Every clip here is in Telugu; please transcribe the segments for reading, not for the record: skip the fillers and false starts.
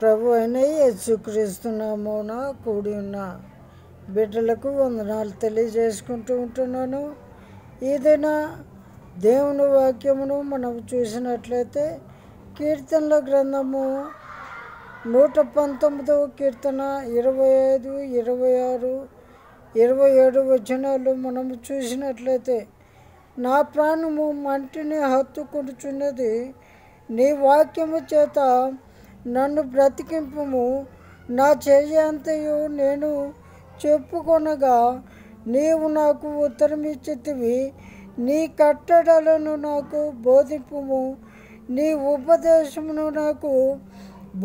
ప్రభు అయిన యేసుక్రీస్తు నామమున కూడి ఉన్న బిడ్డలకు వందనాలు తెలియజేసుకుంటూ ఉంటున్నాను. ఏదైనా దేవుని వాక్యమును మనం చూసినట్లయితే కీర్తనల గ్రంథము 119వ కీర్తన 25, 26, 27 వచనాలు మనము చూసినట్లయితే, నా ప్రాణము మంటిని హత్తుకొనుచున్నది, నీ వాక్యము చేత నన్ను బ్రతికింపుము. నా చర్య అంతయు నేను చెప్పుకొనగా నీవు నాకు ఉత్తరమిచ్చితివి. నీ కట్టడలను నాకు బోధింపుము, నీ ఉపదేశమును నాకు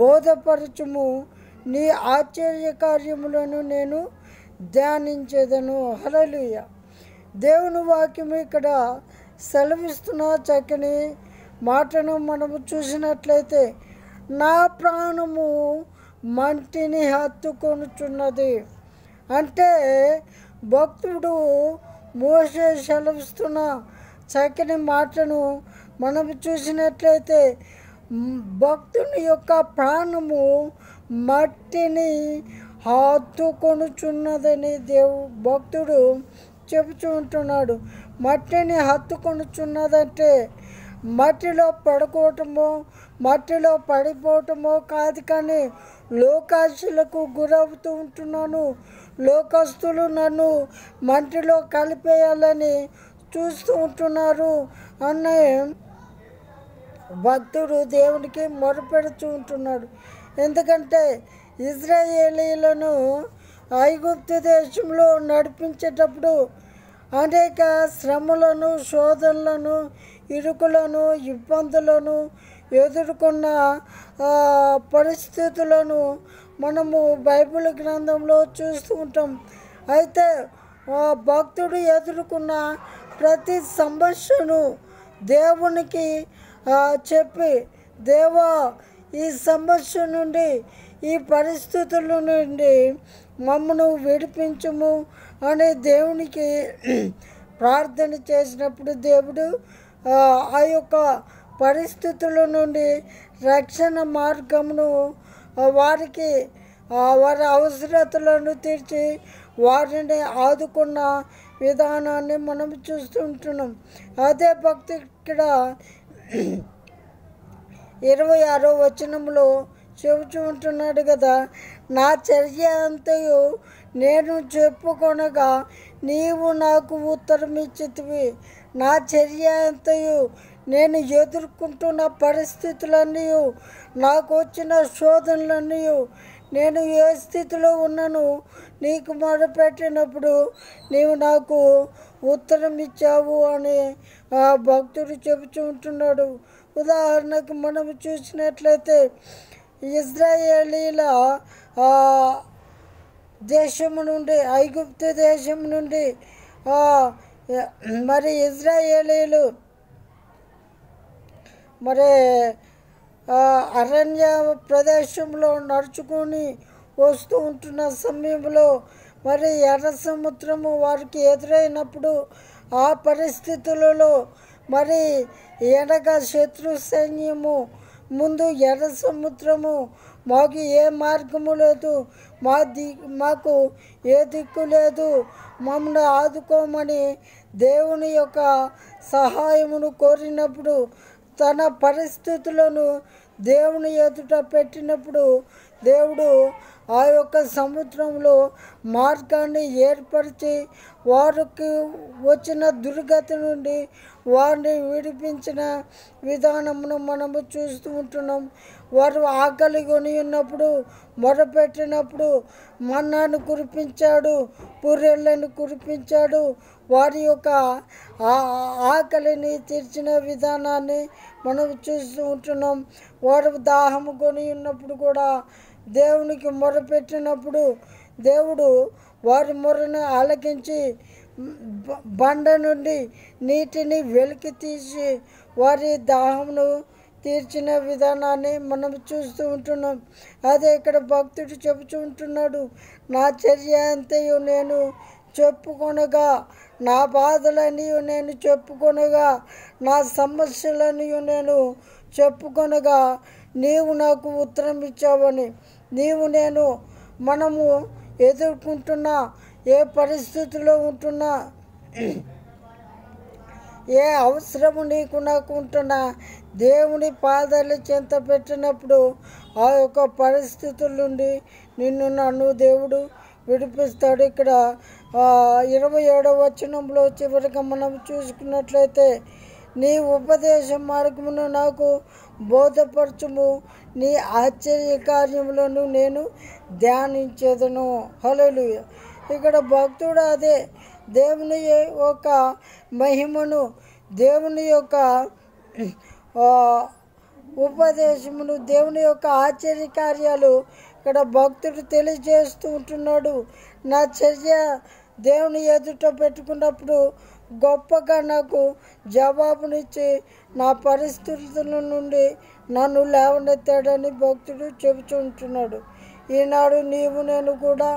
బోధపరచుము. నీ ఆశ్చర్య కార్యములను నేను ధ్యానించేదను. హల్లెలూయా. దేవుని వాక్యము ఇక్కడ సెలవిస్తున్న చక్కని మాటను మనము చూసినట్లయితే, నా ప్రాణము మంటిని హత్తుకొనుచున్నది అంటే భక్తుడు మోషే సెలవిస్తున్న చక్కని మాటను మనము చూసినట్లయితే, భక్తుని యొక్క ప్రాణము మట్టిని హత్తుకొనుచున్నదని భక్తుడు చెబుతూ ఉంటున్నాడు. మట్టిని హత్తుకొనుచున్నదంటే మట్టిలో పడుకోవటమో మట్టిలో పడిపోవటమో కాదు, కానీ లోకాశలకు గురవుతూ ఉంటున్నాను, లోకస్తులు నన్ను మట్టిలో కలిపేయాలని చూస్తూ ఉంటున్నారు అనే భక్తుడు దేవునికి మొరపెడుతూ ఉంటున్నాడు. ఎందుకంటే ఇశ్రాయేలీయులను ఐగుప్తు దేశంలో నడిపించేటప్పుడు అనేక శ్రమలను, శోధనలను, ఇరుకులను, ఇబ్బందులను ఎదుర్కొన్న పరిస్థితులను మనము బైబిల్ గ్రంథంలో చూస్తూ ఉంటాం. అయితే భక్తుడు ఎదుర్కొన్న ప్రతి సమస్యను దేవునికి చెప్పి, దేవా ఈ సమస్య నుండి, ఈ పరిస్థితుల నుండి మమ్మను విడిపించుము అని దేవునికి ప్రార్థన చేసినప్పుడు దేవుడు ఆ యొక్క పరిస్థితుల నుండి రక్షణ మార్గమును వారికి వారి అవసరతలను తీర్చి వారిని ఆదుకున్న విధానాన్ని మనం చూస్తుంటున్నాం. అదే భక్తి ఇక్కడ 26వ వచనంలో చెబుతూ ఉంటున్నాడు కదా, నా చర్య అంతయు నేను చెప్పుకొనగా నీవు నాకు ఉత్తరం ఇచ్చితివి. నా చర్య అంతయు నేను ఎదుర్కొంటున్న పరిస్థితులన్నీ, నాకు వచ్చిన శోధనలన్నీ, నేను ఏ స్థితిలో ఉన్నాను నీకు మొదలుపెట్టినప్పుడు నీవు నాకు ఉత్తరం ఇచ్చావు అని భక్తుడు చెబుతూ ఉంటున్నాడు. ఉదాహరణకు మనము చూసినట్లయితే ఇశ్రాయేలీల దేశము నుండి, ఐగుప్తు దేశం నుండి మరి ఇశ్రాయేలీలు మరి అరణ్య ప్రదేశంలో నడుచుకొని వస్తూ ఉంటున్న సమయంలో మరి ఎర్ర సముద్రము వారికి ఎదురైనప్పుడు ఆ పరిస్థితులలో మరి వెనక శత్రు సైన్యము, ముందు ఎర్ర సముద్రము, మాకు ఏ మార్గము లేదు, మాకు ఏ దిక్కు లేదు, మమ్మల్ని ఆదుకోమని దేవుని యొక్క సహాయమును కోరినప్పుడు, తన పరిస్థితులను దేవుని ఎదుట పెట్టినప్పుడు దేవుడు ఆ యొక్క సముద్రంలో మార్గాన్ని ఏర్పరిచి వారికి వచ్చిన దుర్గతి నుండి వారిని విడిపించిన విధానమును మనము చూస్తూ ఉంటున్నాం. వారు ఆకలి కొని ఉన్నప్పుడు మొరపెట్టినప్పుడు మన్నాను కురిపించాడు, పూరెళ్ళను కురిపించాడు. వారి యొక్క ఆకలిని తీర్చిన విధానాన్ని మనం చూస్తూ ఉంటున్నాం. వారు దాహము కొని ఉన్నప్పుడు కూడా దేవునికి మొరపెట్టినప్పుడు దేవుడు వారి మొరను ఆలకించి బండ నుండి నీటిని వెలికి తీసి వారి దాహమును తీర్చిన విధానాన్ని మనం చూస్తూ ఉంటున్నాం. అదే ఇక్కడ భక్తుడు చెబుతూ ఉంటున్నాడు, నా చర్య అంతయు నేను చెప్పుకొనగా, నా బాధలని నేను చెప్పుకొనగా, నా సమస్యలని నేను చెప్పుకొనగా నీవు నాకు ఉత్తరం ఇచ్చావని. మనము ఎదుర్కొంటున్న ఏ పరిస్థితిలో ఉంటున్నా, ఏ అవసరము నాకు ఉంటున్నా, దేవుని పాదాల చెంత పెట్టినప్పుడు ఆ యొక్క పరిస్థితుల నుండి నన్ను దేవుడు విడిపిస్తాడు. ఇక్కడ 27వ వచనంలో చివరిగా మనం చూసుకున్నట్లయితే, నీ ఉపదేశ మార్గమును నాకు బోధపరచుము, నీ ఆశ్చర్య కార్యములను నేను ధ్యానించేదను. హల్లెలూయా. ఇక్కడ భక్తుడు అదే దేవుని యొక్క మహిమను, దేవుని యొక్క ఉపదేశమును, దేవుని యొక్క ఆశ్చర్య కార్యాలు ఇక్కడ భక్తుడు తెలియజేస్తూ ఉంటున్నాడు. నా చర్య దేవుని ఎదుట పెట్టుకున్నప్పుడు గొప్పగా నాకు జవాబునిచ్చి నా పరిస్థితుల నుండి నన్ను లేవనెత్తాడని భక్తుడు చెబుతుంటున్నాడు. ఈనాడు నేను కూడా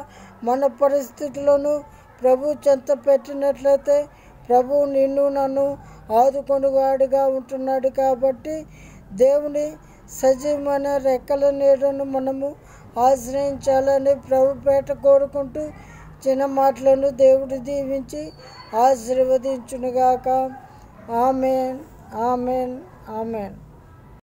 మన పరిస్థితులను ప్రభు చెంత పెట్టినట్లయితే ప్రభు నన్ను ఆదుకొనువాడుగా ఉంటున్నాడు. కాబట్టి దేవుని సజీవమైన రెక్కల నీడను మనము ఆశ్రయించాలని ప్రభుపేట కోరుకుంటూ చిన్న మాటలను దేవుడు దీవించి ఆశీర్వదించునుగాక. Amen, amen, amen.